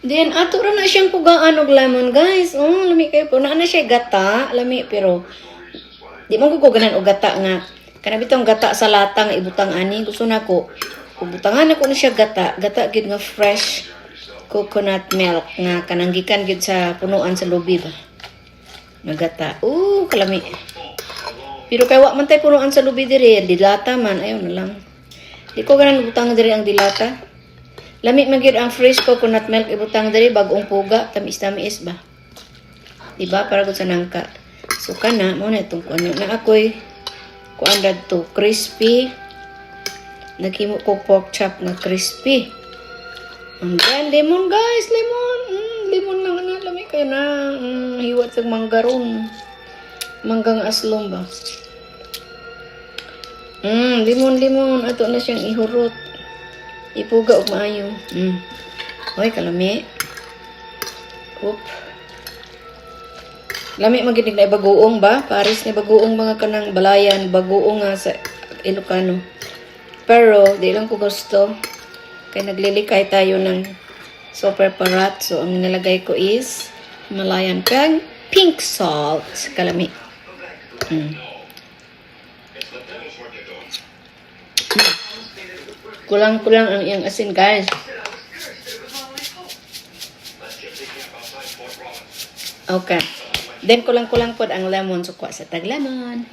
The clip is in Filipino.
Then, ato ra na siyang pugaan og lemon, guys. Oh, lami kayo po. Na siya gata, lami, pero di man ko ganan og gata nga. Kana bitong gata sa lata nga ibutang ani. Gusto na ko, butangan ako na siya gata. Gata gid nga fresh coconut milk nga kananggikan gid sa punuan sa lubi ba. Nga gata. Kalami. Pero kay wa man tay punuan sa lubi diri, dilata man, ayon na lang. Di ko ganan butang diri ang dilata. Lami man gyud ang fresh coconut milk ibutang diri bag-ong puga, tamis-tamis ba. Diba para gud sa nangka. So kana mo na itong kuan na ako'y kuan dadto crispy. Naghimo ko pork chop nga crispy. And then lemon guys, lemon. Lemon lang na lami kay na hiwat sa manggaron. Manggang aslom ba. Limon ato na siyang ihurot. Ipuga og maayo. Hoy kalami. Lami maginig na bagoong ba? Paris ni bagoong mga kanang balayan, bagoong nga sa Ilocano. Pero di lang ko gusto. Kaya naglilikay tayo ng super parat. So ang nilagay ko is Himalayan pink salt. Kalami. Kulang-kulang ang iyang asin, guys. Okay. Then, kulang-kulang po ang lemon. Sukwa sa tag lemon.